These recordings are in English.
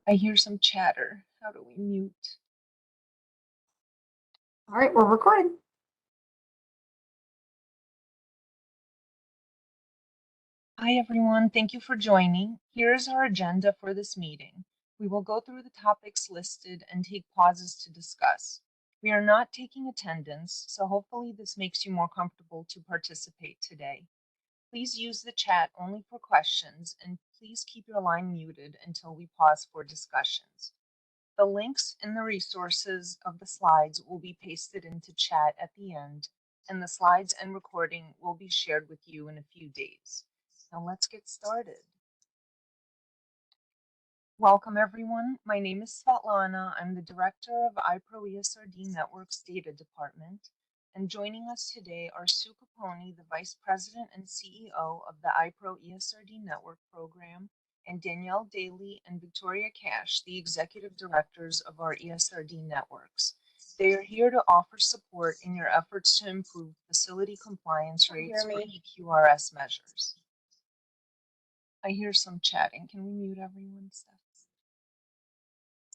I hear some chatter. How do we mute? All right, we're recording. Hi, everyone. Thank you for joining. Here's our agenda for this meeting. We will go through the topics listed and take pauses to discuss. We are not taking attendance, so hopefully this makes you more comfortable to participate today. Please use the chat only for questions, and please keep your line muted until we pause for discussions. The links and the resources of the slides will be pasted into chat at the end, and the slides and recording will be shared with you in a few days. Now let's get started. Welcome everyone. My name is Svetlana. I'm the director of IPRO ESRD Networks Data Department. And joining us today are Sue Caponi, the Vice President and CEO of the IPRO ESRD Network Program, and Danielle Daly and Victoria Cash, the Executive Directors of our ESRD networks. They are here to offer support in your efforts to improve facility compliance rates for EQRS measures. I hear some chatting. Can we mute everyone, Steph?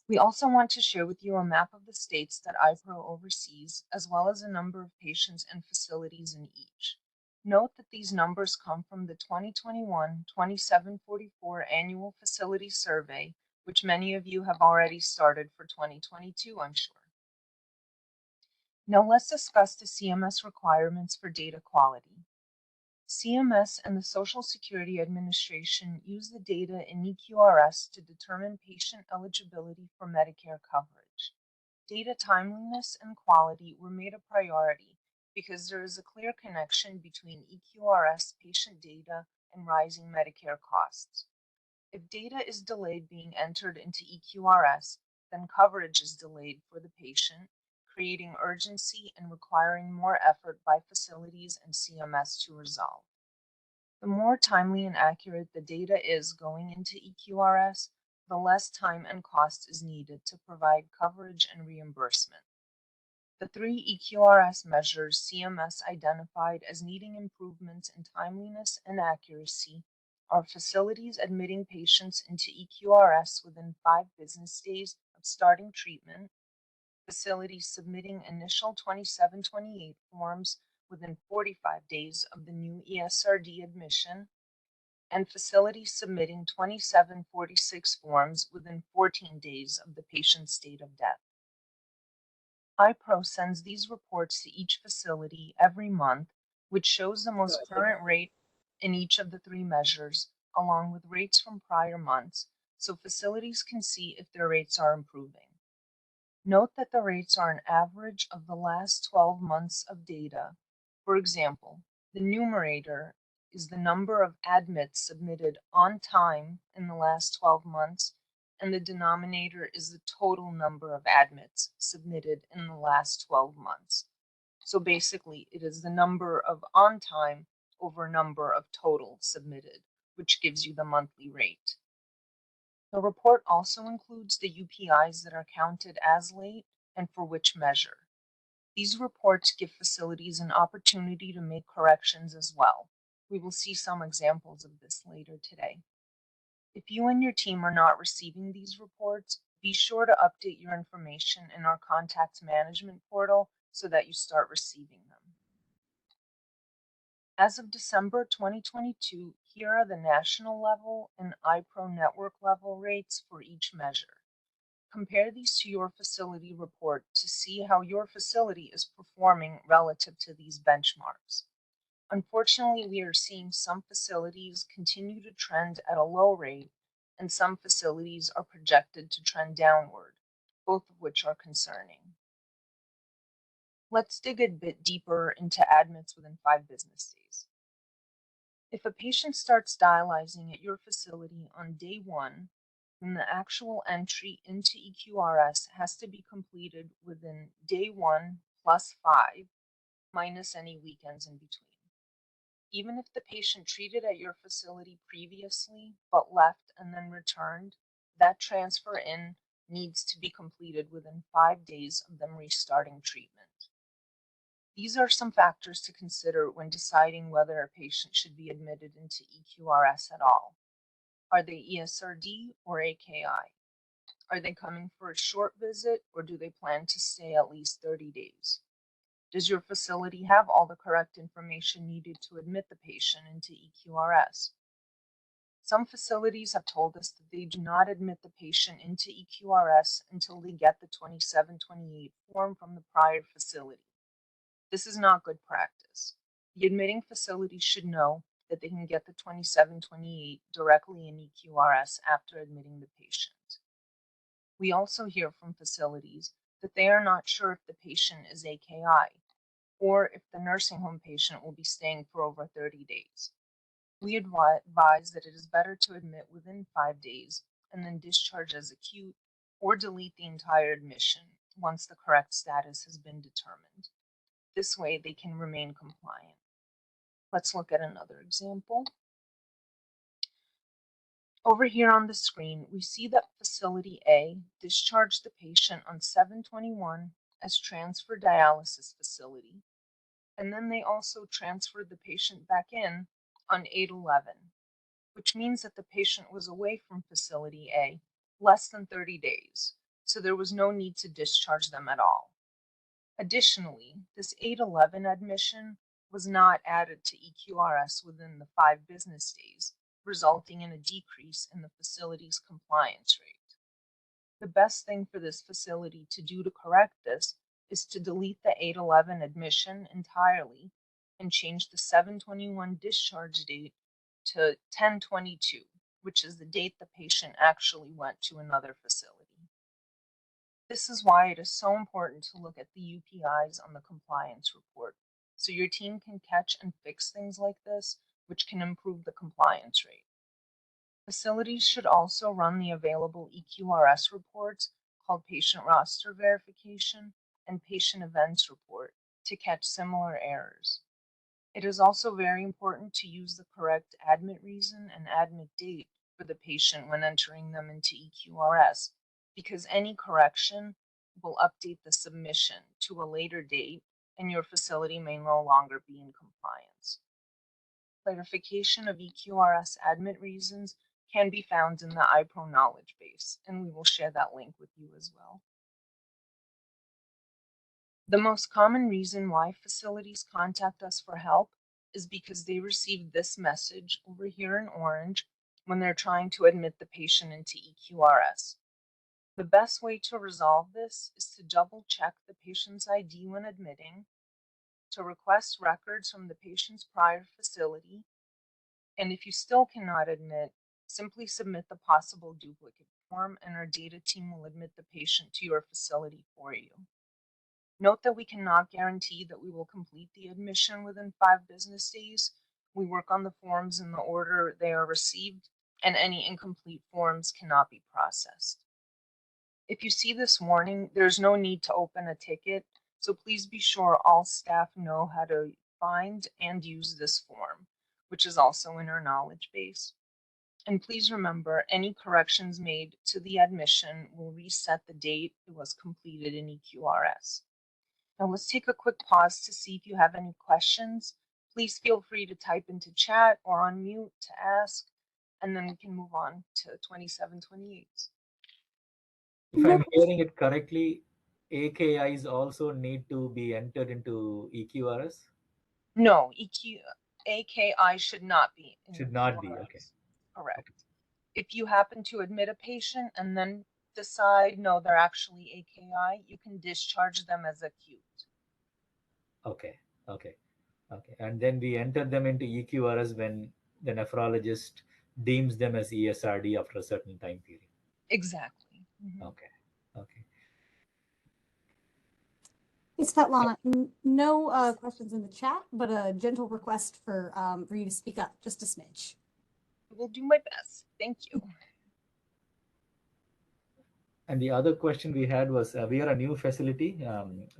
We also want to share with you a map of the states that IPRO oversees, as well as a number of patients and facilities in each. Note that these numbers come from the 2021-2744 Annual Facility Survey, which many of you have already started for 2022, I'm sure. Now let's discuss the CMS requirements for data quality. CMS and the Social Security Administration use the data in EQRS to determine patient eligibility for Medicare coverage. Data timeliness and quality were made a priority because there is a clear connection between EQRS patient data and rising Medicare costs. If data is delayed being entered into EQRS, then coverage is delayed for the patient, creating urgency and requiring more effort by facilities and CMS to resolve. The more timely and accurate the data is going into EQRS, the less time and cost is needed to provide coverage and reimbursement. The three EQRS measures CMS identified as needing improvements in timeliness and accuracy are facilities admitting patients into EQRS within 5 business days of starting treatment, facilities submitting initial 2728 forms within 45 days of the new ESRD admission, and facilities submitting 2746 forms within 14 days of the patient's date of death. IPRO sends these reports to each facility every month, which shows the most current rate in each of the three measures, along with rates from prior months, so facilities can see if their rates are improving. Note that the rates are an average of the last 12 months of data. For example, the numerator is the number of admits submitted on time in the last 12 months, and the denominator is the total number of admits submitted in the last 12 months. So basically, it is the number of on time over number of total submitted, which gives you the monthly rate. The report also includes the UPIs that are counted as late and for which measure. These reports give facilities an opportunity to make corrections as well. We will see some examples of this later today. If you and your team are not receiving these reports, be sure to update your information in our contact management portal so that you start receiving them. As of December 2022, here are the national level and IPRO network level rates for each measure. Compare these to your facility report to see how your facility is performing relative to these benchmarks. Unfortunately, we are seeing some facilities continue to trend at a low rate, and some facilities are projected to trend downward, both of which are concerning. Let's dig a bit deeper into admits within 5 business days. If a patient starts dialyzing at your facility on day 1, then the actual entry into EQRS has to be completed within day 1 plus 5 minus any weekends in between. Even if the patient treated at your facility previously but left and then returned, that transfer in needs to be completed within 5 days of them restarting treatment. These are some factors to consider when deciding whether a patient should be admitted into EQRS at all. Are they ESRD or AKI? Are they coming for a short visit or do they plan to stay at least 30 days? Does your facility have all the correct information needed to admit the patient into EQRS? Some facilities have told us that they do not admit the patient into EQRS until they get the 2728 form from the prior facility. This is not good practice. The admitting facility should know that they can get the 2728 directly in EQRS after admitting the patient. We also hear from facilities that they are not sure if the patient is AKI or if the nursing home patient will be staying for over 30 days. We advise that it is better to admit within 5 days and then discharge as acute or delete the entire admission once the correct status has been determined. This way they can remain compliant. Let's look at another example. Over here on the screen, we see that Facility A discharged the patient on 7/21 as transfer dialysis facility, and then they also transferred the patient back in on 8/11, which means that the patient was away from Facility A less than 30 days, so there was no need to discharge them at all. Additionally, this 8/11 admission was not added to EQRS within the 5 business days, resulting in a decrease in the facility's compliance rate. The best thing for this facility to do to correct this is to delete the 8/11 admission entirely and change the 7/21 discharge date to 10/22, which is the date the patient actually went to another facility. This is why it is so important to look at the UPIs on the compliance report, so your team can catch and fix things like this, which can improve the compliance rate. Facilities should also run the available EQRS reports called Patient Roster Verification and Patient Events Report to catch similar errors. It is also very important to use the correct admit reason and admit date for the patient when entering them into EQRS, because any correction will update the submission to a later date and your facility may no longer be in compliance. Clarification of EQRS admit reasons can be found in the IPRO knowledge base, and we will share that link with you as well. The most common reason why facilities contact us for help is because they receive this message over here in orange when they're trying to admit the patient into EQRS. The best way to resolve this is to double check the patient's ID when admitting, to request records from the patient's prior facility, and if you still cannot admit, simply submit the possible duplicate form and our data team will admit the patient to your facility for you. Note that we cannot guarantee that we will complete the admission within 5 business days. We work on the forms in the order they are received, and any incomplete forms cannot be processed. If you see this warning, there's no need to open a ticket, so please be sure all staff know how to find and use this form, which is also in our knowledge base. And please remember, any corrections made to the admission will reset the date it was completed in EQRS. Now let's take a quick pause to see if you have any questions. Please feel free to type into chat or on mute to ask, and then we can move on to 2728. If I'm hearing it correctly, AKIs also need to be entered into EQRS? No, AKI should not be in Should not be, okay. EQRS. Correct. If you happen to admit a patient and then decide, no, they're actually AKI, you can discharge them as acute. Okay. And then we enter them into EQRS when the nephrologist deems them as ESRD after a certain time period. Exactly. Okay. Hey, Svetlana, no questions in the chat, but a gentle request for you to speak up just a smidge. I will do my best. Thank you. And the other question we had was, we are a new facility.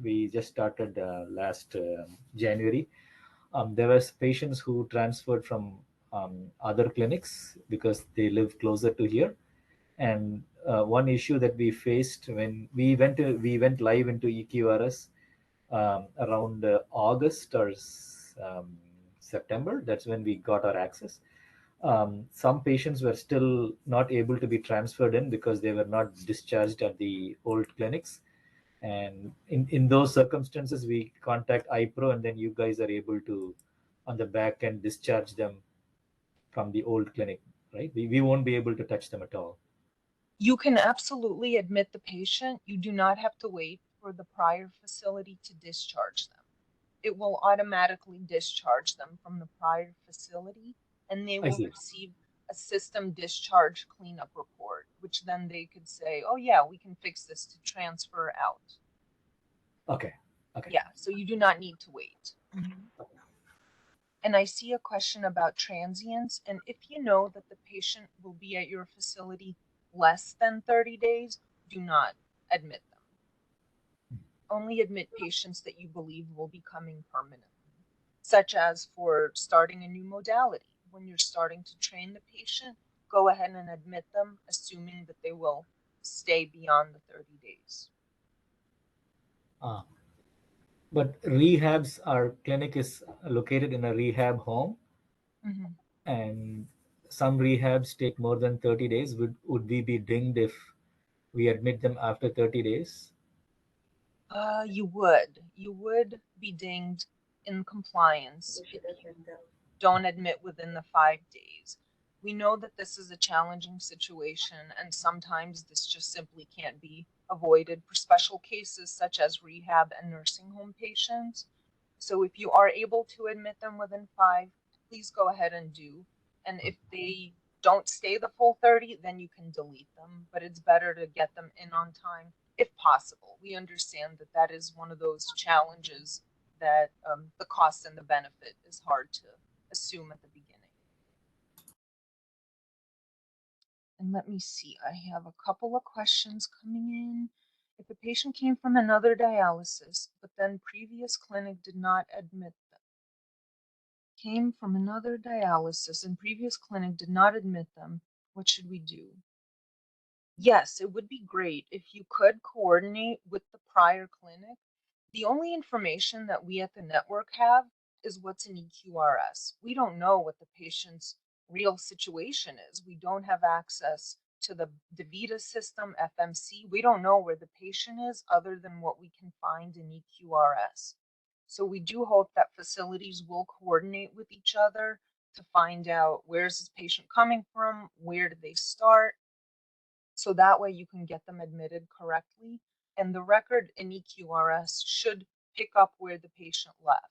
We just started last January. There was patients who transferred from other clinics because they live closer to here. And one issue that we faced when we went live into EQRS around August or September, that's when we got our access. Some patients were still not able to be transferred in because they were not discharged at the old clinics. And in those circumstances, we contact IPRO, and then you guys are able to, on the back end, discharge them from the old clinic, right? We won't be able to touch them at all. You can absolutely admit the patient. You do not have to wait for the prior facility to discharge them. It will automatically discharge them from the prior facility, and they I will see. receive a system discharge cleanup report, which then they could say, oh yeah, we can fix this to transfer out. Okay. Okay. Yeah, so you do not need to wait. And I see a question about transients, and if you know that the patient will be at your facility less than 30 days, do not admit them. Only admit patients that you believe will be coming permanently, such as for starting a new modality. When you're starting to train the patient, go ahead and admit them, assuming that they will stay beyond the 30 days. But rehabs, our clinic is located in a rehab home, and some rehabs take more than 30 days. Would we be dinged if we admit them after 30 days? You would be dinged in compliance if you don't admit within the 5 days. We know that this is a challenging situation, and sometimes this just simply can't be avoided for special cases such as rehab and nursing home patients. So if you are able to admit them within 5, please go ahead and do. And if they don't stay the full 30, then you can delete them, but it's better to get them in on time if possible. We understand that that is one of those challenges that the cost and the benefit is hard to assume at the beginning. And let me see, I have a couple of questions coming in. If a patient came from another dialysis, but then previous clinic did not admit them, came from another dialysis and previous clinic did not admit them, what should we do? Yes, it would be great if you could coordinate with the prior clinic. The only information that we at the network have is what's in EQRS. We don't know what the patient's real situation is. We don't have access to the DaVita system, FMC. We don't know where the patient is other than what we can find in EQRS. So we do hope that facilities will coordinate with each other to find out where's this patient coming from, where did they start, so that way you can get them admitted correctly. And the record in EQRS should pick up where the patient left.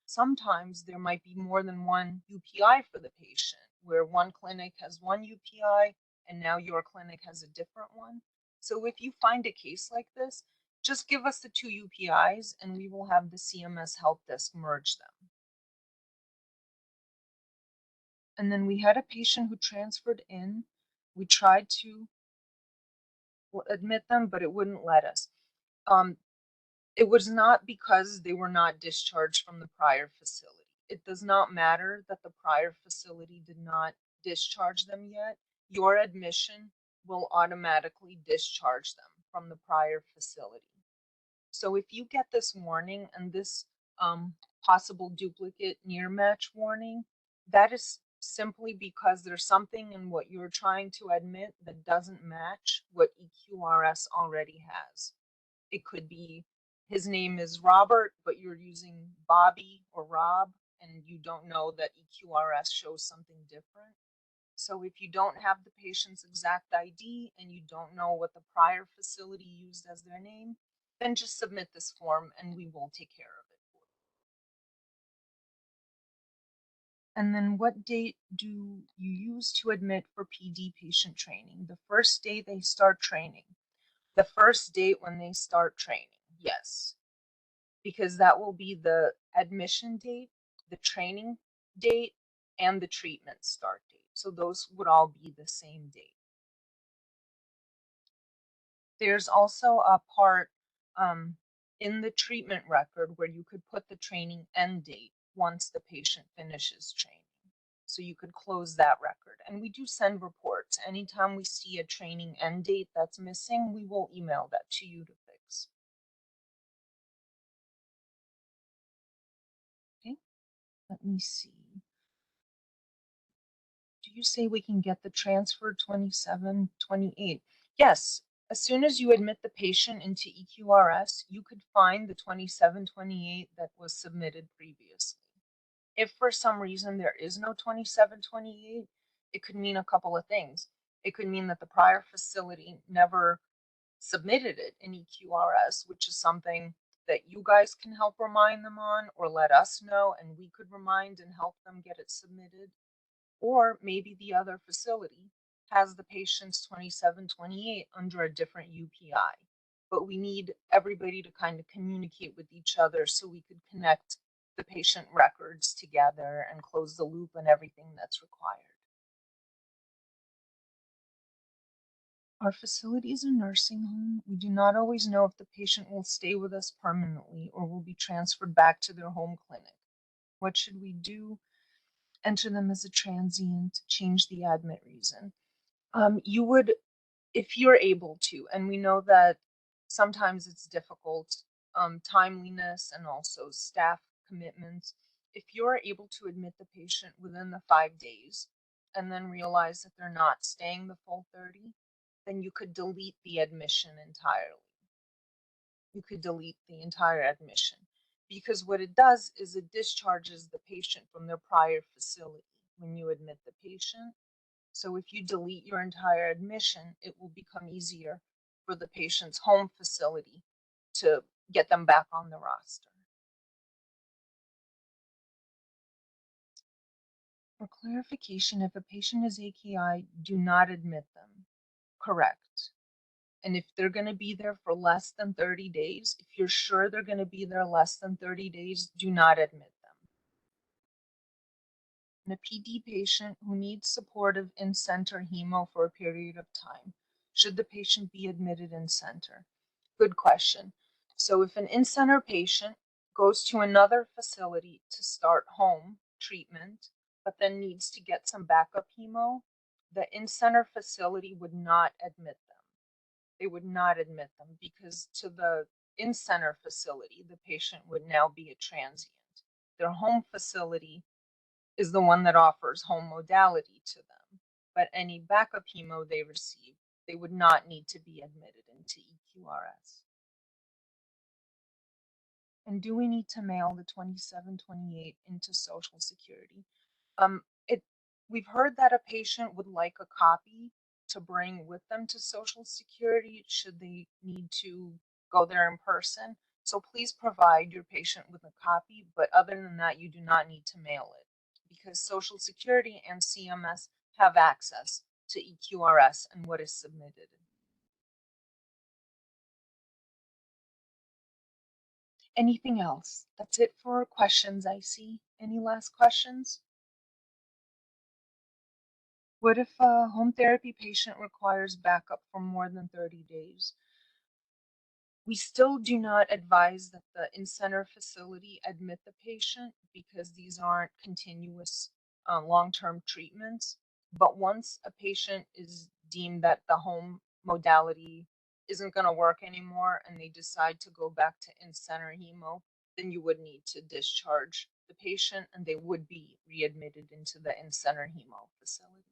Sometimes there might be more than one UPI for the patient, where one clinic has one UPI and now your clinic has a different one. So if you find a case like this, just give us the 2 UPIs and we will have the CMS help desk merge them. And then we had a patient who transferred in. We tried to admit them, but it wouldn't let us. It was not because they were not discharged from the prior facility. It does not matter that the prior facility did not discharge them yet. Your admission will automatically discharge them from the prior facility. So if you get this warning and this possible duplicate near match warning, that is simply because there's something in what you're trying to admit that doesn't match what EQRS already has. It could be his name is Robert, but you're using Bobby or Rob, and you don't know that EQRS shows something different. So if you don't have the patient's exact ID and you don't know what the prior facility used as their name, then just submit this form and we will take care of it for you. And then what date do you use to admit for PD patient training? The first day they start training. The first date when they start training, yes. Because that will be the admission date, the training date, and the treatment start date. So those would all be the same date. There's also a part in the treatment record where you could put the training end date once the patient finishes training. So you could close that record. And we do send reports. Anytime we see a training end date that's missing, we will email that to you to fix. Okay, let me see. you say we can get the transfer 27, 28? Yes, as soon as you admit the patient into EQRS, you could find the 27, 28 that was submitted previously. If for some reason there is no 27, 28, it could mean a couple of things. It could mean that the prior facility never submitted it in EQRS, which is something that you guys can help remind them on, or let us know and we could remind and help them get it submitted. Or maybe the other facility has the patient's 27, 28 under a different UPI. But we need everybody to kind of communicate with each other so we could connect the patient records together and close the loop and everything that's required. Our facility is a nursing home. We do not always know if the patient will stay with us permanently or will be transferred back to their home clinic. What should we do? Enter them as a transient, change the admit reason. You would, if you're able to, and we know that sometimes it's difficult, timeliness and also staff commitments. If you're able to admit the patient within the 5 days and then realize that they're not staying the full 30, then you could delete the admission entirely. You could delete the entire admission, because what it does is it discharges the patient from their prior facility when you admit the patient. So if you delete your entire admission, it will become easier for the patient's home facility to get them back on the roster. For clarification, if a patient is AKI, do not admit them. Correct. And if they're going to be there for less than 30 days, if you're sure they're going to be there less than 30 days, do not admit them. And a PD patient who needs supportive in-center hemo for a period of time, should the patient be admitted in-center? Good question. So if an in-center patient goes to another facility to start home treatment, but then needs to get some backup hemo, the in-center facility would not admit them. They would not admit them because to the in-center facility, the patient would now be a transient. Their home facility is the one that offers home modality to them, but any backup hemo they receive, they would not need to be admitted into EQRS. And do we need to mail the 2728 into Social Security? We've heard that a patient would like a copy to bring with them to Social Security should they need to go there in person. So please provide your patient with a copy, but other than that, you do not need to mail it because Social Security and CMS have access to EQRS and what is submitted. Anything else? That's it for questions I see. Any last questions? What if a home therapy patient requires backup for more than 30 days? We still do not advise that the in-center facility admit the patient because these aren't continuous long-term treatments. But once a patient is deemed that the home modality isn't going to work anymore and they decide to go back to in-center hemo, then you would need to discharge the patient and they would be readmitted into the in-center hemo facility.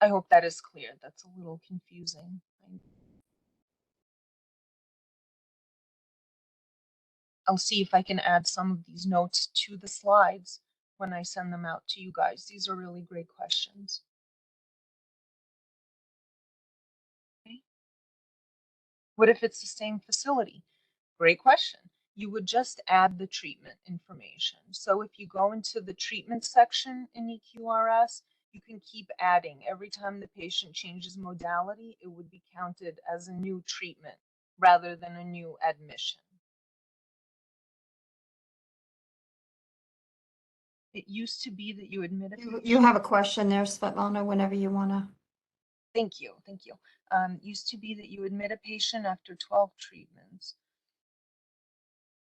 I hope that is clear. That's a little confusing. I'll see if I can add some of these notes to the slides when I send them out to you guys. These are really great questions. Okay. What if it's the same facility? Great question. You would just add the treatment information. So if you go into the treatment section in EQRS, you can keep adding. Every time the patient changes modality, it would be counted as a new treatment rather than a new admission. It used to be that you admit a patient. You have a question there, Svetlana, whenever you want to. Thank you. Thank you. Used to be that you admit a patient after 12 treatments.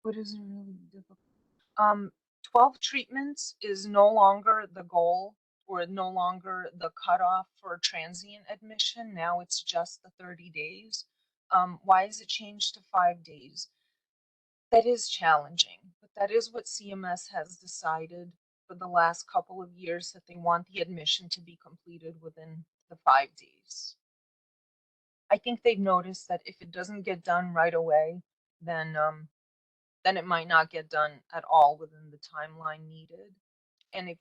What is really difficult? 12 treatments is no longer the goal or no longer the cutoff for transient admission. Now it's just the 30 days. Why is it changed to 5 days? That is challenging, but that is what CMS has decided for for the last couple of years that they want the admission to be completed within the 5 days. I think they've noticed that if it doesn't get done right away, then it might not get done at all within the timeline needed. And if,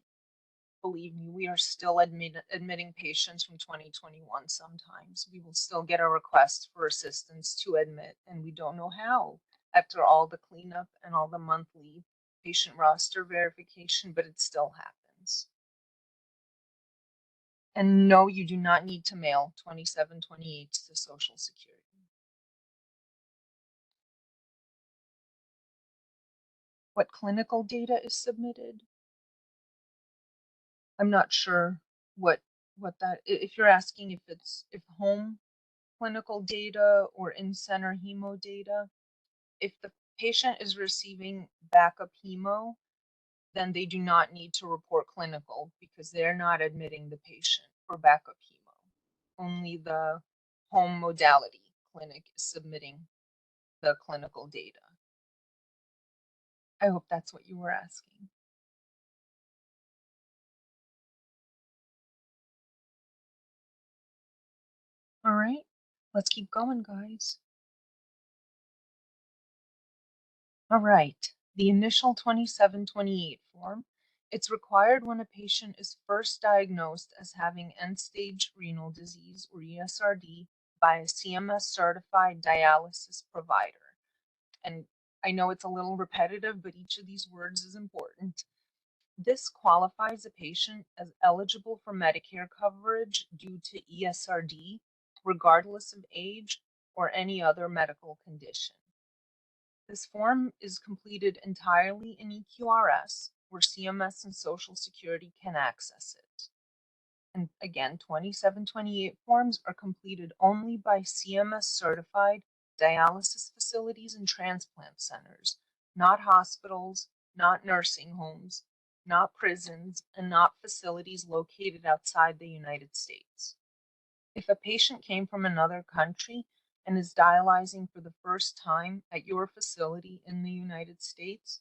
believe me, we are still admitting patients from 2021 sometimes. We will still get a request for assistance to admit, and we don't know how after all the cleanup and all the monthly patient roster verification, but it still happens. And no, you do not need to mail 2728 to Social Security. What clinical data is submitted? I'm not sure what that, if you're asking if home clinical data or in-center hemo data, if the patient is receiving backup hemo, then they do not need to report clinical because they're not admitting the patient for backup hemo. Only the home modality clinic is submitting the clinical data. I hope that's what you were asking. All right, let's keep going, guys. All right, the initial 2728 form. It's required when a patient is first diagnosed as having end-stage renal disease or ESRD by a CMS certified dialysis provider. And I know it's a little repetitive, but each of these words is important. This qualifies a patient as eligible for Medicare coverage due to ESRD, regardless of age or any other medical condition. This form is completed entirely in EQRS, where CMS and Social Security can access it. And again, 2728 forms are completed only by CMS certified dialysis facilities and transplant centers, not hospitals, not nursing homes, not prisons, and not facilities located outside the United States. If a patient came from another country and is dialyzing for the first time at your facility in the United States,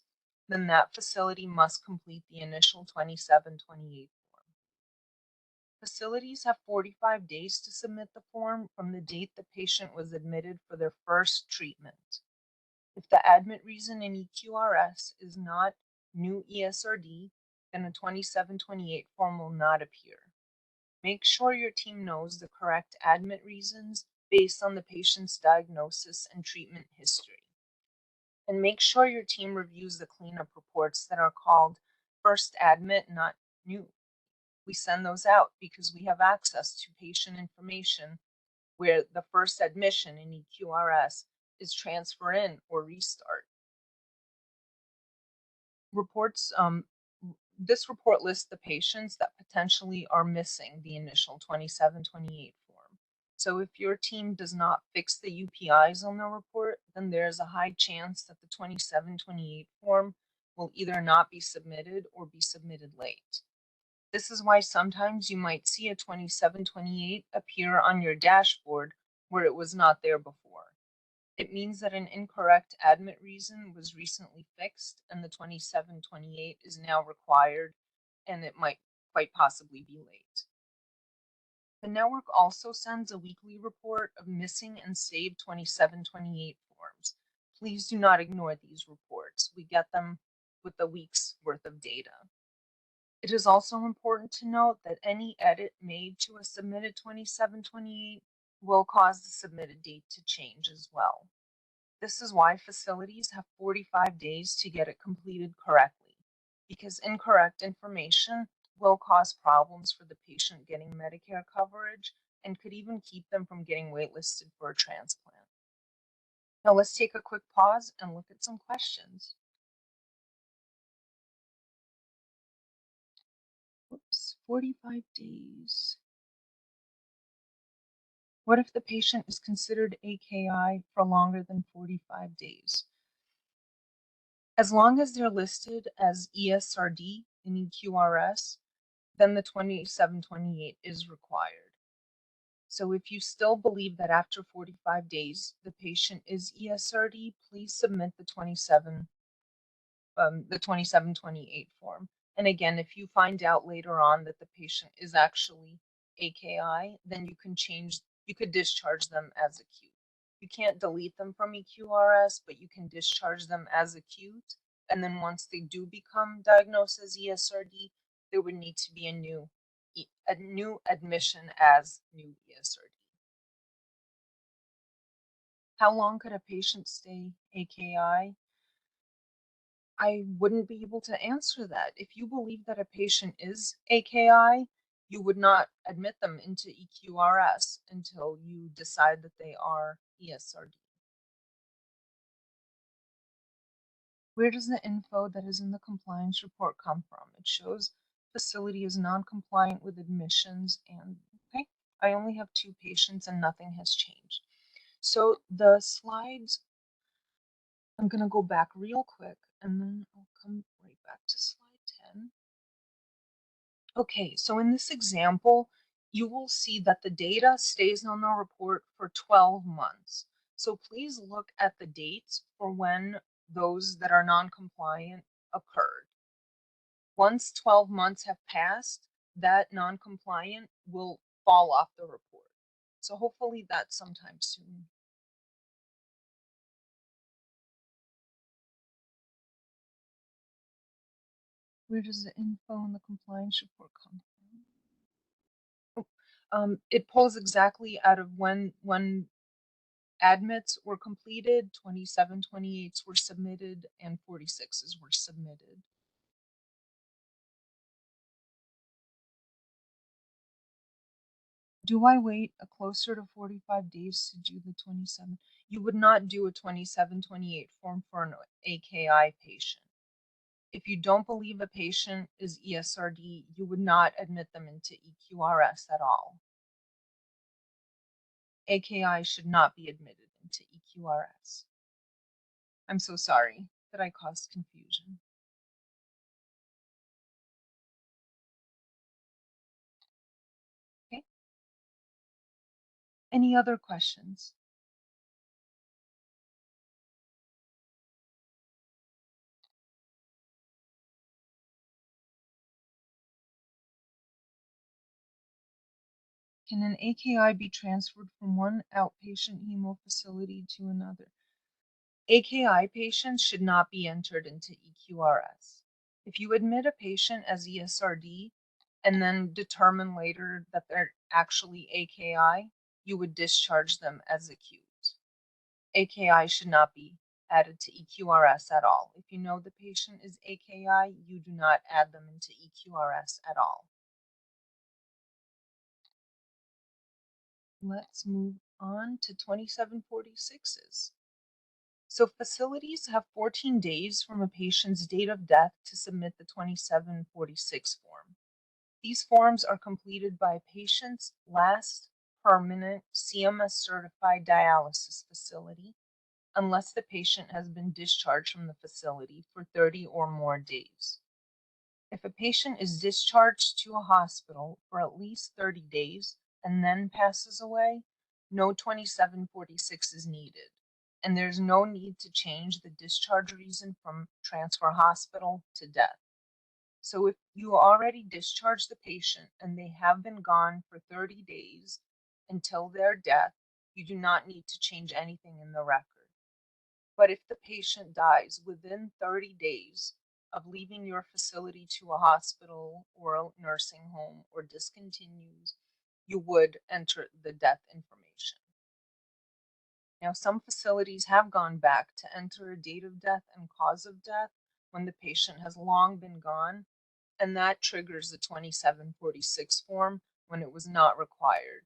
then that facility must complete the initial 2728 form. Facilities have 45 days to submit the form from the date the patient was admitted for their first treatment. If the admit reason in EQRS is not new ESRD, then a 2728 form will not appear. Make sure your team knows the correct admit reasons based on the patient's diagnosis and treatment history. And make sure your team reviews the cleanup reports that are called first admit, not new. We send those out because we have access to patient information where the first admission in EQRS is transfer in or restart. Reports, this report lists the patients that potentially are missing the initial 2728 form. So if your team does not fix the UPIs on the report, then there's a high chance that the 2728 form will either not be submitted or be submitted late. This is why sometimes you might see a 2728 appear on your dashboard where it was not there before. It means that an incorrect admit reason was recently fixed and the 2728 is now required, and it might quite possibly be late. The network also sends a weekly report of missing and saved 2728 forms. Please do not ignore these reports. We get them with a week's worth of data. It is also important to note that any edit made to a submitted 2728 will cause the submitted date to change as well. This is why facilities have 45 days to get it completed correctly, because incorrect information will cause problems for the patient getting Medicare coverage and could even keep them from getting waitlisted for a transplant. Now let's take a quick pause and look at some questions. Whoops, 45 days. What if the patient is considered AKI for longer than 45 days? As long as they're listed as ESRD in EQRS, then the 2728 is required. So if you still believe that after 45 days the patient is ESRD, please submit the 2728 form. And again, if you find out later on that the patient is actually AKI, then you could discharge them as acute. You can't delete them from EQRS, but you can discharge them as acute. And then once they do become diagnosed as ESRD, there would need to be a new admission as new ESRD. How long could a patient stay AKI? I wouldn't be able to answer that. If you believe that a patient is AKI, you would not admit them into EQRS until you decide that they are ESRD. Where does the info that is in the compliance report come from? It shows facility is non-compliant with admissions and, okay, I only have 2 patients and nothing has changed. So the slides, I'm going to go back real quick and then I'll come right back to slide 10. Okay, so in this example, you will see that the data stays on the report for 12 months. So please look at the dates for when those that are non-compliant occurred. Once 12 months have passed, that non-compliant will fall off the report. So hopefully that's sometime soon. Where does the info in the compliance report come from? It pulls exactly out of when admits were completed, 27 28s were submitted, and 46s were submitted. Do I wait closer to 45 days to do the 27? You would not do a 27-28 form for an AKI patient. If you don't believe a patient is ESRD, you would not admit them into EQRS at all. AKI should not be admitted into EQRS. I'm so sorry that I caused confusion. Okay. Any other questions? Can an AKI be transferred from one outpatient hemo facility to another? AKI patients should not be entered into EQRS. If you admit a patient as ESRD and then determine later that they're actually AKI, you would discharge them as acute. AKI should not be added to EQRS at all. If you know the patient is AKI, you do not add them into EQRS at all. Let's move on to 2746s. So facilities have 14 days from a patient's date of death to submit the 2746 form. These forms are completed by a patient's last permanent CMS certified dialysis facility unless the patient has been discharged from the facility for 30 or more days. If a patient is discharged to a hospital for at least 30 days and then passes away, no 2746 is needed, and there's no need to change the discharge reason from transfer hospital to death. So if you already discharged the patient and they have been gone for 30 days until their death, you do not need to change anything in the record. But if the patient dies within 30 days of leaving your facility to a hospital or a nursing home or discontinues, you would enter the death information. Now, some facilities have gone back to enter a date of death and cause of death when the patient has long been gone, and that triggers the 2746 form when it was not required,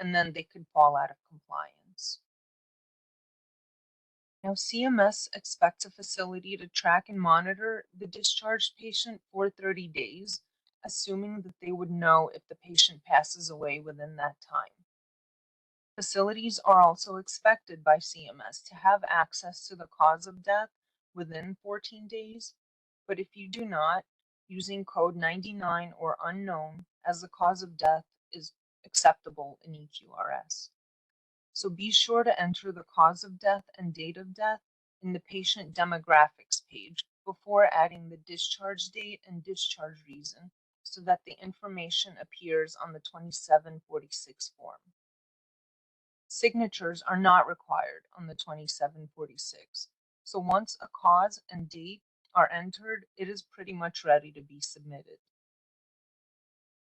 and then they could fall out of compliance. Now, CMS expects a facility to track and monitor the discharged patient for 30 days, assuming that they would know if the patient passes away within that time. Facilities are also expected by CMS to have access to the cause of death within 14 days, but if you do not, using code 99 or unknown as the cause of death is acceptable in EQRS. So be sure to enter the cause of death and date of death in the patient demographics page before adding the discharge date and discharge reason so that the information appears on the 2746 form. Signatures are not required on the 2746, so once a cause and date are entered, it is pretty much ready to be submitted.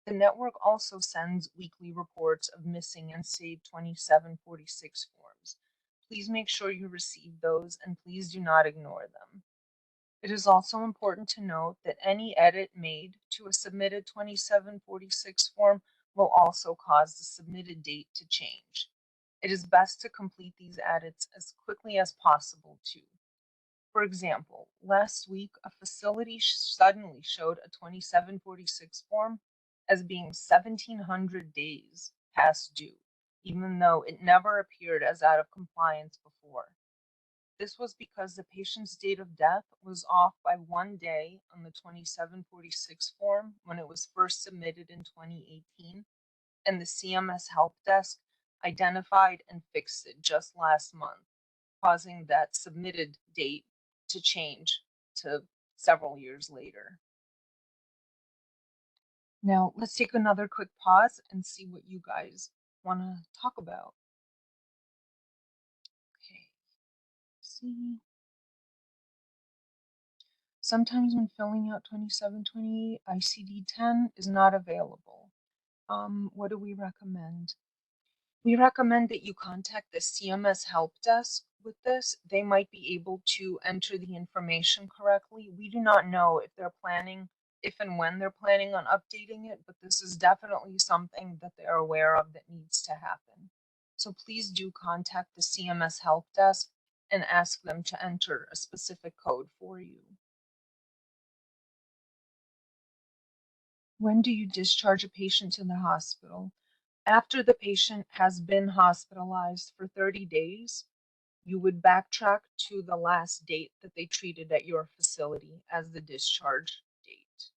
The network also sends weekly reports of missing and saved 2746 forms. Please make sure you receive those and please do not ignore them. It is also important to note that any edit made to a submitted 2746 form will also cause the submitted date to change. It is best to complete these edits as quickly as possible too. For example, last week a facility suddenly showed a 2746 form as being 1700 days past due, even though it never appeared as out of compliance before. This was because the patient's date of death was off by 1 day on the 2746 form when it was first submitted in 2018, and the CMS help desk identified and fixed it just last month, causing that submitted date to change to several years later. Now, let's take another quick pause and see what you guys want to talk about. Okay, see. Sometimes when filling out 2728, ICD-10 is not available. What do we recommend? We recommend that you contact the CMS help desk with this. They might be able to enter the information correctly. We do not know if they're planning, if and when they're planning on updating it, but this is definitely something that they're aware of that needs to happen. So please do contact the CMS help desk and ask them to enter a specific code for you. When do you discharge a patient to the hospital? After the patient has been hospitalized for 30 days, you would backtrack to the last date that they treated at your facility as the discharge date.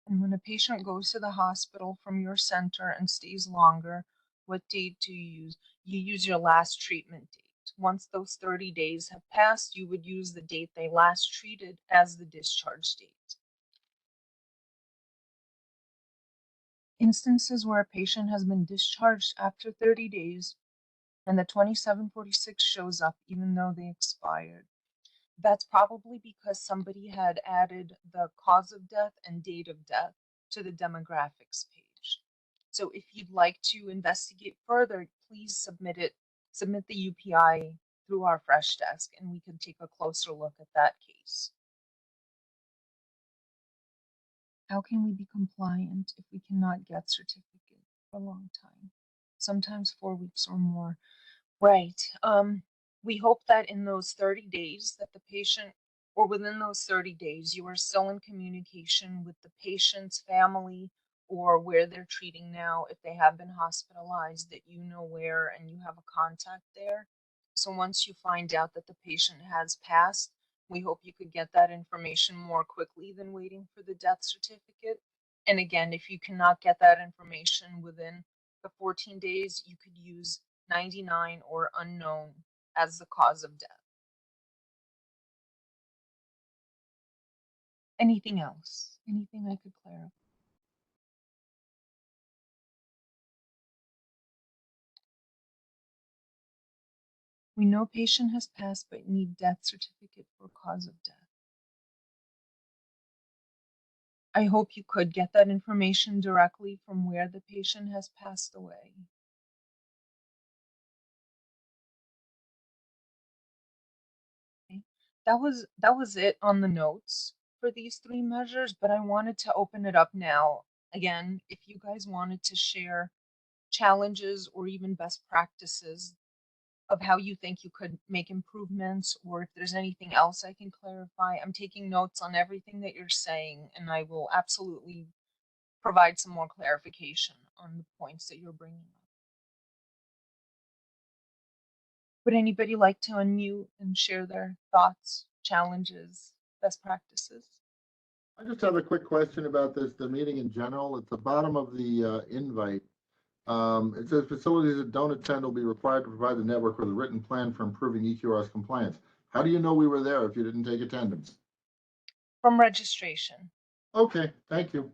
And when a patient goes to the hospital from your center and stays longer, what date do you use? You use your last treatment date. Once those 30 days have passed, you would use the date they last treated as the discharge date. Instances where a patient has been discharged after 30 days and the 2746 shows up even though they expired. That's probably because somebody had added the cause of death and date of death to the demographics page. So if you'd like to investigate further, please submit the UPI through our Fresh Desk and we can take a closer look at that case. How can we be compliant if we cannot get certificate for a long time? Sometimes 4 weeks or more. Right. We hope that in those 30 days that the patient, or within those 30 days, you are still in communication with the patient's family or where they're treating now. If they have been hospitalized, that you know where and you have a contact there. So once you find out that the patient has passed, we hope you could get that information more quickly than waiting for the death certificate. And again, if you cannot get that information within the 14 days, you could use 99 or unknown as the cause of death. Anything else? Anything I could clarify? We know patient has passed but need death certificate for cause of death. I hope you could get that information directly from where the patient has passed away. Okay. That was it on the notes for these 3 measures, but I wanted to open it up now. Again, if you guys wanted to share challenges or even best practices of how you think you could make improvements, or if there's anything else I can clarify. I'm taking notes on everything that you're saying, and I will absolutely provide some more clarification on the points that you're bringing up. Would anybody like to unmute and share their thoughts, challenges, best practices? I just have a quick question about the meeting in general. At the bottom of the invite, it says facilities that don't attend will be required to provide the network with a written plan for improving EQRS compliance. How do you know we were there if you didn't take attendance? From registration. Okay, thank you.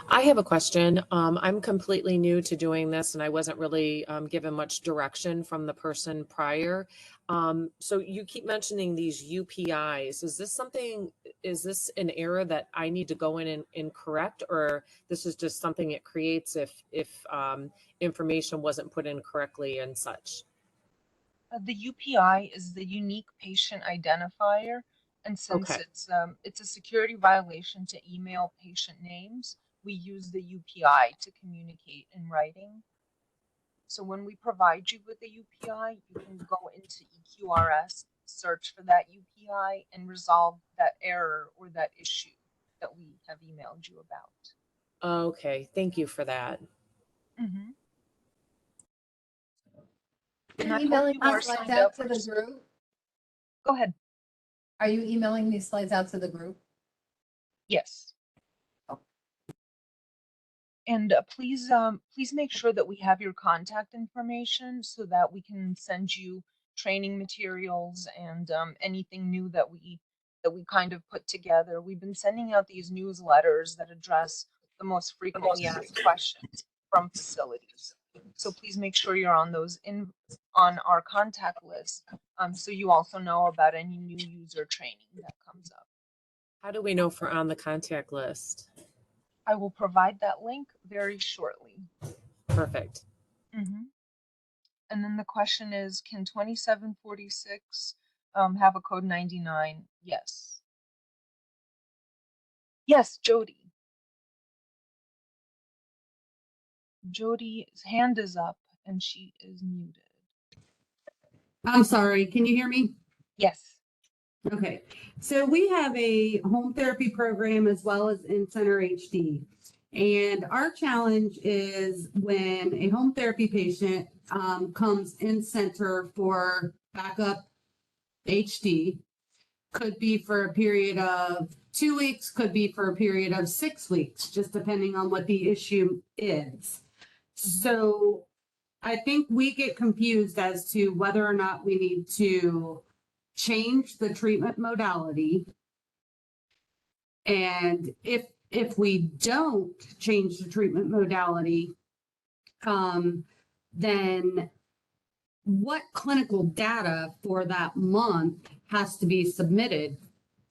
I have a question. I'm completely new to doing this and I wasn't really given much direction from the person prior. So you keep mentioning these UPIs. Is this an error that I need to go in and correct, or this is just something it creates if information wasn't put in correctly and such? The UPI is the unique patient identifier, and since Okay. it's a security violation to email patient names, we use the UPI to communicate in writing. So when we provide you with the UPI, you can go into EQRS, search for that UPI, and resolve that error or that issue that we have emailed you about. Okay. Thank you for that. Mm-hmm. Are And you I hope emailing you are these slides signed out up to for. the group? Go ahead. Are you emailing these slides out to the group? Yes. Oh. And please make sure that we have your contact information so that we can send you training materials and anything new that we kind of put together. We've been sending out these newsletters that address the most frequently asked questions from facilities. So please make sure you're on on our contact list, so you also know about any new user training that comes up. How do we know if we're on the contact list? I will provide that link very shortly. Perfect. Mm-hmm. And then the question is, can 2746 have a code 99? Yes. Yes, Jody. Jody's hand is up and she is muted. I'm sorry, can you hear me? Yes. Okay, so we have a home therapy program as well as in-center HD. And our challenge is when a home therapy patient comes in-center for backup HD, could be for a period of 2 weeks, could be for a period of 6 weeks, just depending on what the issue is. So I think we get confused as to whether or not we need to change the treatment modality. And if we don't change the treatment modality, then what clinical data for that month has to be submitted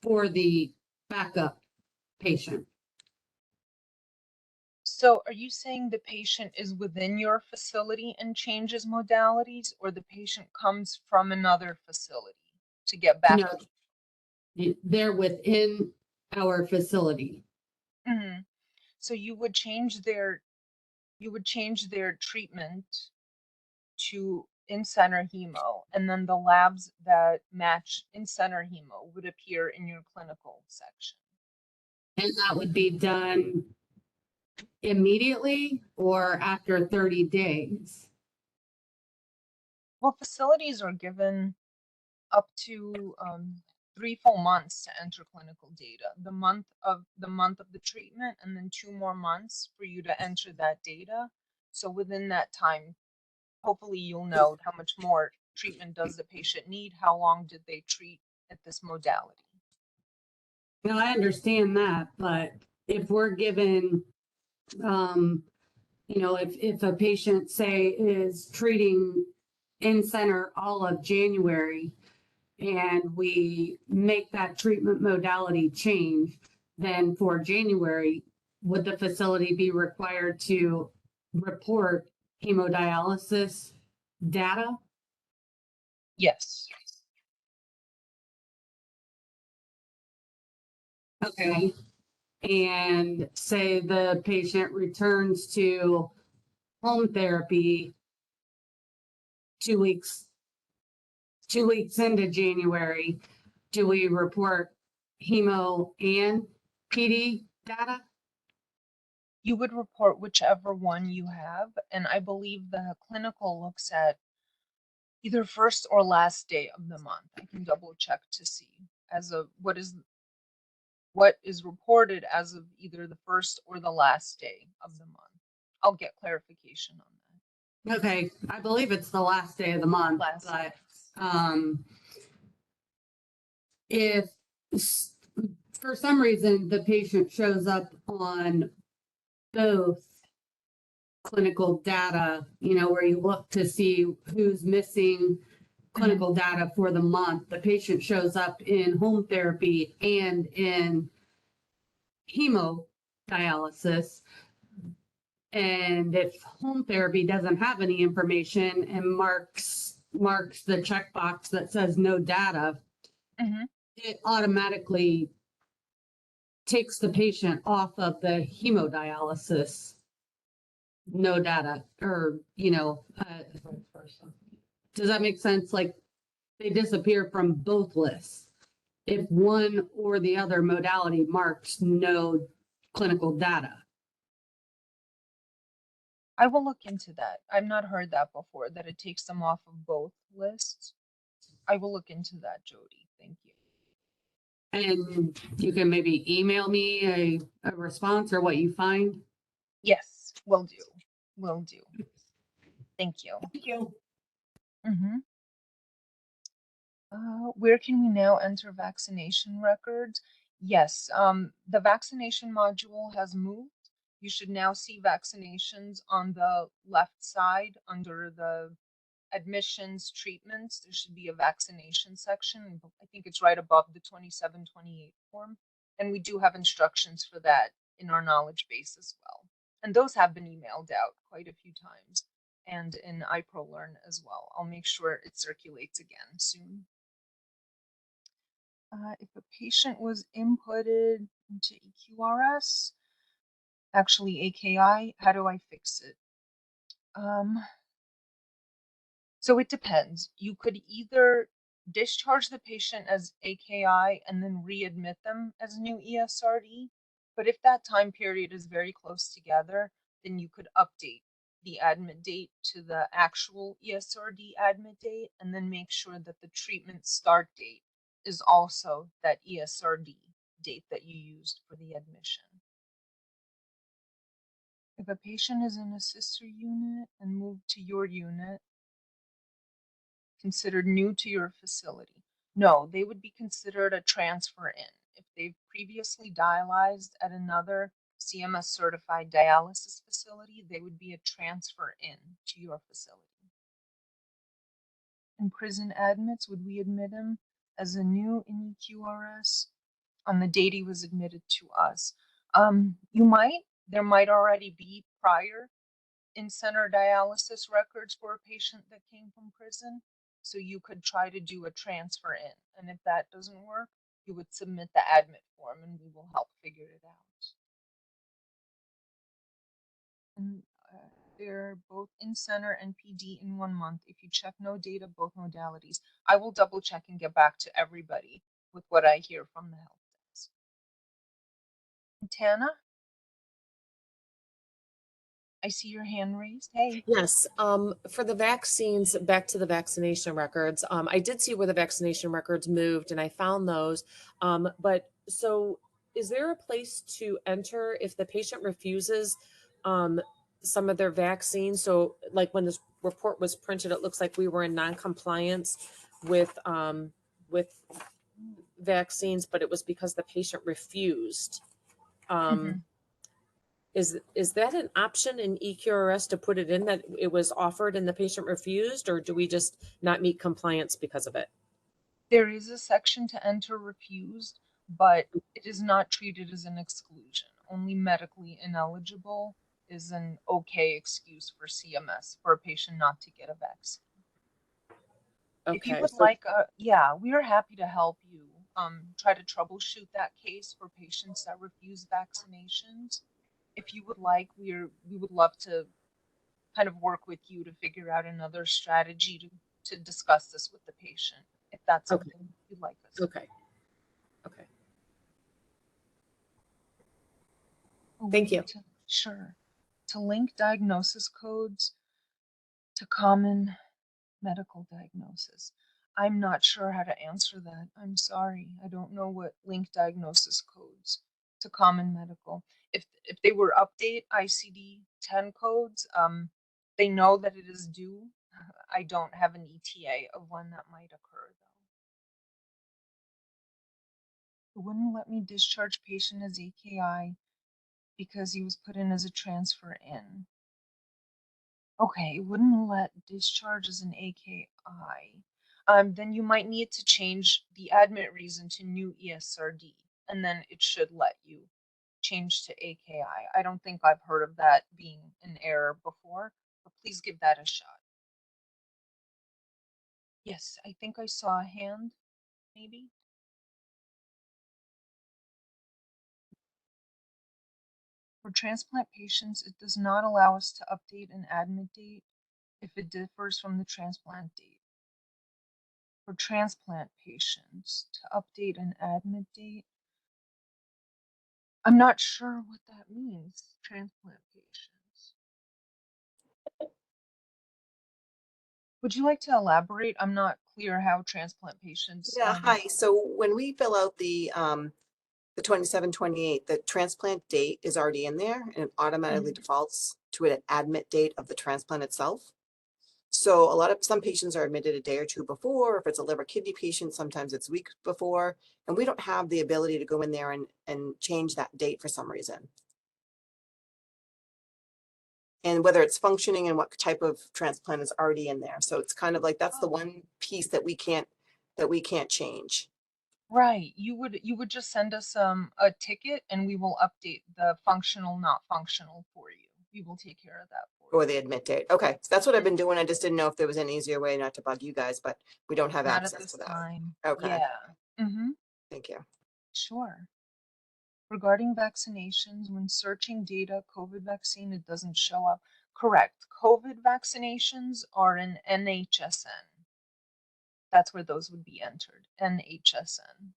for the backup patient? So are you saying the patient is within your facility and changes modalities, or the patient comes from another facility to get back? No, they're within our facility. Mm-hmm. So you would change their treatment to in-center hemo, and then the labs that match in-center hemo would appear in your clinical section. And that would be done immediately or after 30 days? Well, facilities are given up to 3 full months to enter clinical data. The month of the treatment, and then 2 more months for you to enter that data. So within that time, hopefully you'll know how much more treatment does the patient need, how long did they treat at this modality. Now, I understand that, but if we're given, if a patient, say, is treating in-center all of January and we make that treatment modality change, then for January, would the facility be required to report hemodialysis data? Yes. Okay. And say the patient returns to home therapy 2 weeks into January, do we report hemo and PD data? You would report whichever one you have, and I believe the clinical looks at either first or last day of the month. I can double check to see as of what is reported as of either the first or the last day of the month. I'll get clarification on that. Okay, I believe it's the last day of the month, Last. but if for some reason the patient shows up on both clinical data, where you look to see who's missing clinical data for the month, the patient shows up in home therapy and in hemodialysis. And if home therapy doesn't have any information and marks the checkbox that says no data, Mhm. it automatically takes the patient off of the hemodialysis no data, or does that make sense? Like, they disappear from both lists if one or the other modality marks no clinical data. I will look into that. I've not heard that before, that it takes them off of both lists. I will look into that, Jody. Thank you. And you can maybe email me a response or what you find. Yes, will do. Will do. Thank you. Thank you. Mm-hmm. Where can we now enter vaccination records? Yes, the vaccination module has moved. You should now see vaccinations on the left side under the admissions treatments. There should be a vaccination section. I think it's right above the 2728 form. And we do have instructions for that in our knowledge base as well. And those have been emailed out quite a few times, and in IPRO Learn as well. I'll make sure it circulates again soon. If a patient was inputted into EQRS, actually AKI, how do I fix it? So it depends. You could either discharge the patient as AKI and then readmit them as new ESRD. But if that time period is very close together, then you could update the admit date to the actual ESRD admit date and then make sure that the treatment start date is also that ESRD date that you used for the admission. If a patient is in a sister unit and moved to your unit, considered new to your facility? No, they would be considered a transfer in. If they've previously dialyzed at another CMS certified dialysis facility, they would be a transfer in to your facility. In prison admits, would we admit him as a new in EQRS on the date he was admitted to us? There might already be prior in-center dialysis records for a patient that came from prison. So you could try to do a transfer in. And if that doesn't work, you would submit the admit form and we will help figure it out. And they're both in-center and PD in 1 month. If you check no data, both modalities. I will double check and get back to everybody with what I hear from the help desk. Tana? I see your hand raised. Hey. Yes, for the vaccines, back to the vaccination records, I did see where the vaccination records moved and I found those. But so is there a place to enter if the patient refuses some of their vaccines? So like when this report was printed, it looks like we were in non-compliance with vaccines, but it was because the patient refused. Is that an option in EQRS to put it in that it was offered and the patient refused, or do we just not meet compliance because of it? There is a section to enter refused, but it is not treated as an exclusion. Only medically ineligible is an okay excuse for CMS for a patient not to get a vaccine. If you Okay, would so like, yeah, we are happy to help you try to troubleshoot that case for patients that refuse vaccinations. If you would like, we would love to kind of work with you to figure out another strategy to discuss this with the patient, if that's Okay. something you'd like us to. okay. Thank you. Sure. To link diagnosis codes to common medical diagnosis. I'm not sure how to answer that. I'm sorry. I don't know what link diagnosis codes to common medical. If they were update ICD-10 codes, They know that it is due. I don't have an ETA of when that might occur, though. It wouldn't let me discharge patient as AKI because he was put in as a transfer in. Okay, it wouldn't let discharge as an AKI. Then you might need to change the admit reason to new ESRD, and then it should let you change to AKI. I don't think I've heard of that being an error before, but please give that a shot. Yes, I think I saw a hand, maybe. For transplant patients, it does not allow us to update an admit date if it differs from the transplant date. For transplant patients, to update an admit date, I'm not sure what that means, transplant patients. Would you like to elaborate? I'm not clear how transplant patients. Yeah, hi. So when we fill out the 2728, the transplant date is already in there and it automatically defaults to an admit date of the transplant itself. So some patients are admitted a day or two before. If it's a liver kidney patient, sometimes it's weeks before, and we don't have the ability to go in there and change that date for some reason. And whether it's functioning and what type of transplant is already in there. So it's kind of like, that's the one piece that we can't change. Right. You would just send us a ticket and we will update the functional, not functional for you. We will take care of that for Or you. the admit date. Okay, so that's what I've been doing. I just didn't know if there was an easier way not to bug you guys, but we don't have Not at access this to that. time. Okay. Yeah. Mm-hmm. Thank you. Sure. Regarding vaccinations, when searching data, COVID vaccine, it doesn't show up. Correct. COVID vaccinations are in NHSN. That's where those would be entered, NHSN.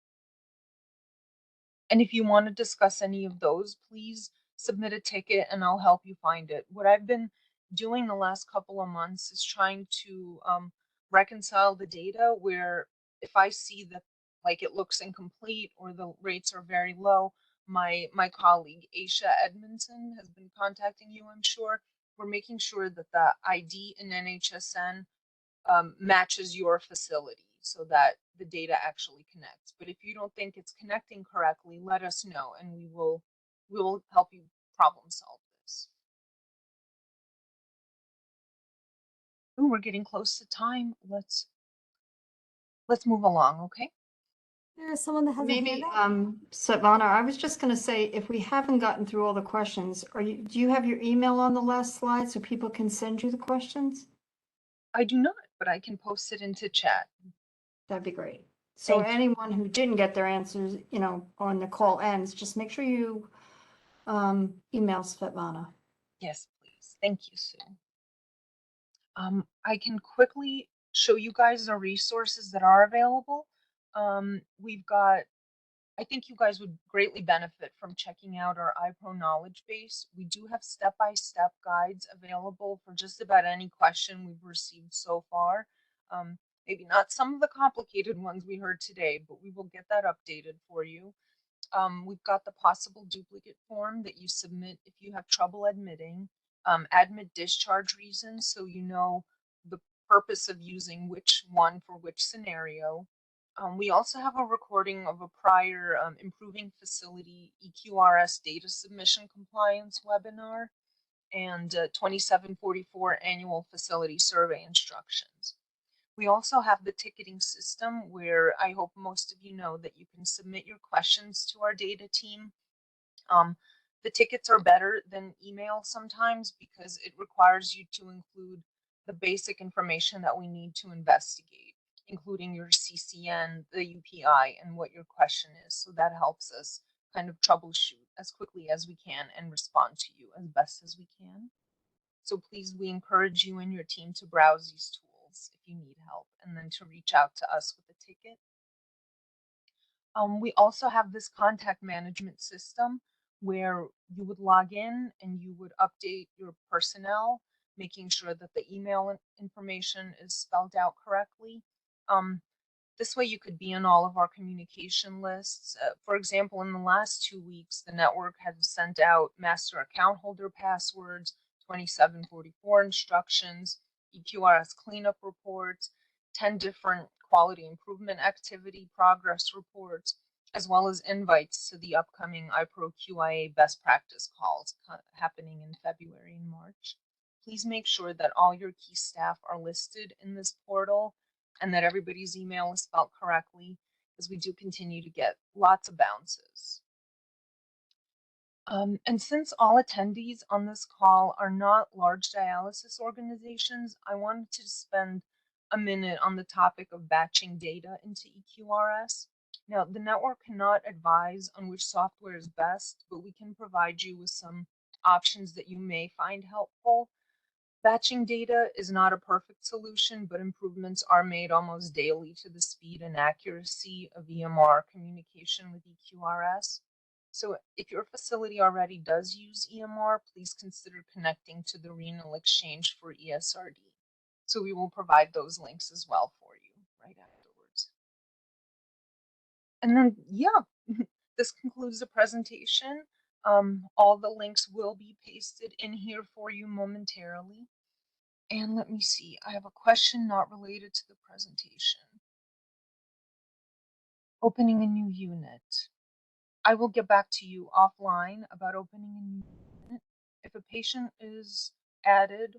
And if you want to discuss any of those, please submit a ticket and I'll help you find it. What I've been doing the last couple of months is trying to reconcile the data where if I see that like it looks incomplete or the rates are very low, my colleague Aisha Edmondson has been contacting you, I'm sure. We're making sure that the ID in NHSN matches your facility so that the data actually connects. But if you don't think it's connecting correctly, let us know and we will help you problem solve this. Ooh, we're getting close to time. Let's move along, okay? There's someone that has a hand Maybe, up. Svetlana, I was just going to say, if we haven't gotten through all the questions, do you have your email on the last slide so people can send you the questions? I do not, but I can post it into chat. That'd be great. So Thank you. anyone who didn't get their answers, on the call ends, just make sure you email Svetlana. Yes, please. Thank you, Sue. I can quickly show you guys the resources that are available. We've got, I think you guys would greatly benefit from checking out our IPRO knowledge base. We do have step-by-step guides available for just about any question we've received so far. Maybe not some of the complicated ones we heard today, but we will get that updated for you. We've got the possible duplicate form that you submit if you have trouble admitting, admit discharge reasons, so you know the purpose of using which one for which scenario. We also have a recording of a prior Improving Facility EQRS data submission compliance webinar and 2744 annual facility survey instructions. We also have the ticketing system where I hope most of you know that you can submit your questions to our data team. The tickets are better than email sometimes because it requires you to include the basic information that we need to investigate, including your CCN, the UPI, and what your question is. So that helps us kind of troubleshoot as quickly as we can and respond to you as best as we can. So please, we encourage you and your team to browse these tools if you need help and then to reach out to us with a ticket. We also have this contact management system where you would log in and you would update your personnel, making sure that the email information is spelled out correctly. This way you could be on all of our communication lists. For example, in the last 2 weeks, the network has sent out master account holder passwords 2744 instructions, EQRS cleanup reports, 10 different quality improvement activity progress reports, as well as invites to the upcoming IPRO QIA best practice calls happening in February and March. Please make sure that all your key staff are listed in this portal and that everybody's email is spelled correctly, as we do continue to get lots of bounces. And since all attendees on this call are not large dialysis organizations, I wanted to spend a minute on the topic of batching data into EQRS. Now, the network cannot advise on which software is best, but we can provide you with some options that you may find helpful. Batching data is not a perfect solution, but improvements are made almost daily to the speed and accuracy of EMR communication with EQRS. So if your facility already does use EMR, please consider connecting to the Renal Exchange for ESRD. So we will provide those links as well for you right afterwards. And then, yeah, this concludes the presentation. All the links will be pasted in here for you momentarily. And let me see, I have a question not related to the presentation. Opening a new unit. I will get back to you offline about opening a new unit. If a patient is added,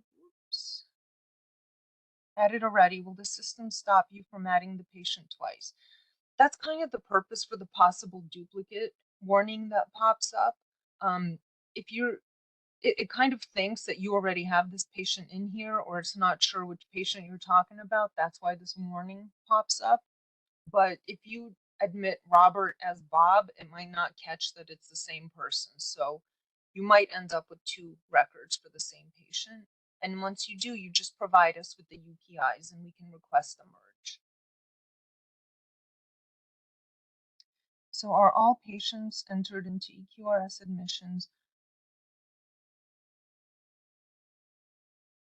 added already, will the system stop you from adding the patient twice? That's kind of the purpose for the possible duplicate warning that pops up. If you're it kind of thinks that you already have this patient in here, or it's not sure which patient you're talking about. That's why this warning pops up. But if you admit Robert as Bob, it might not catch that it's the same person. So you might end up with two records for the same patient. And once you do, you just provide us with the UPIs and we can request a merge. So are all patients entered into EQRS admissions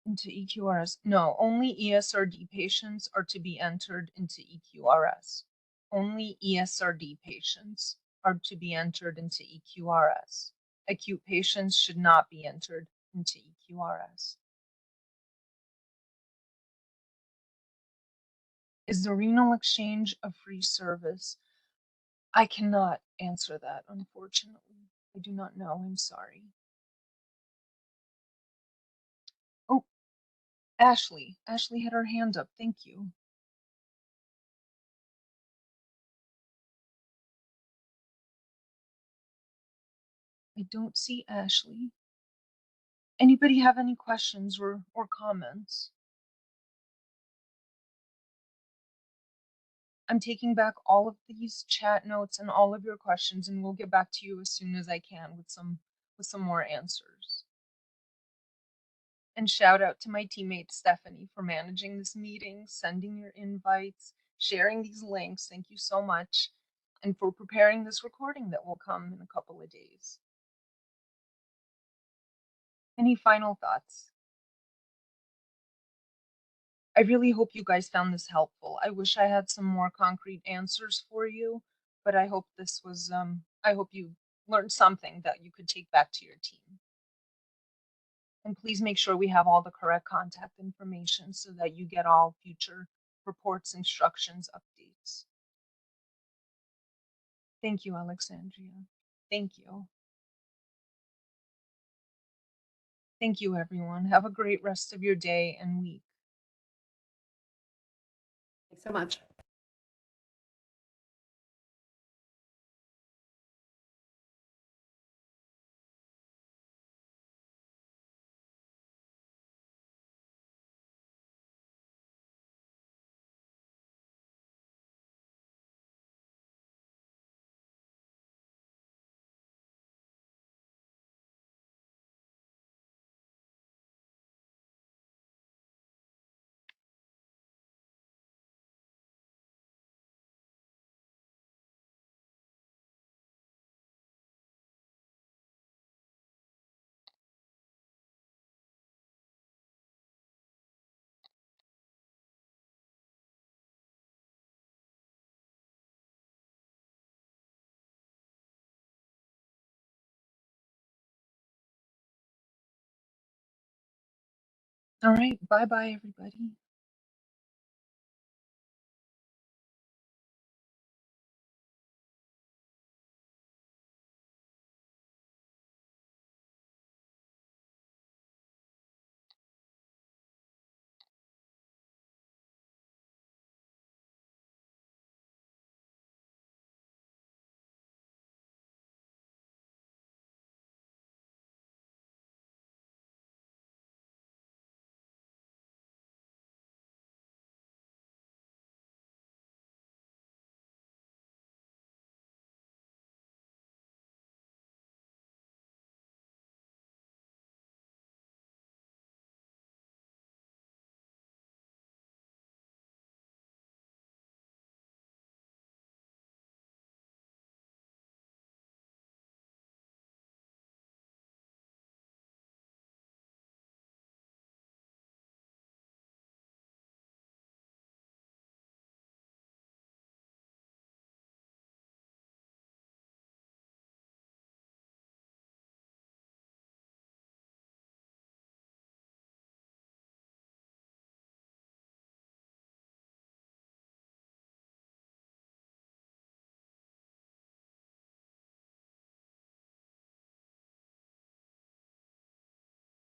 into EQRS? No, only ESRD patients are to be entered into EQRS. Only ESRD patients are to be entered into EQRS. Acute patients should not be entered into EQRS. Is the renal exchange a free service? I cannot answer that, unfortunately. I do not know. I'm sorry. Oh, Ashley. Ashley had her hand up. Thank you. I don't see Ashley. Anybody have any questions or comments? I'm taking back all of these chat notes and all of your questions, and we'll get back to you as soon as I can with some more answers. And shout out to my teammate Stephanie for managing this meeting, sending your invites, sharing these links. Thank you so much. And for preparing this recording that will come in a couple of days. Any final thoughts? I really hope you guys found this helpful. I wish I had some more concrete answers for you, but I hope this was, I hope you learned something that you could take back to your team. And please make sure we have all the correct contact information so that you get all future reports, instructions, updates. Thank you, Alexandria. Thank you. Thank you, everyone. Have a great rest of your day and week. Thanks so much. All right. Bye-bye, everybody.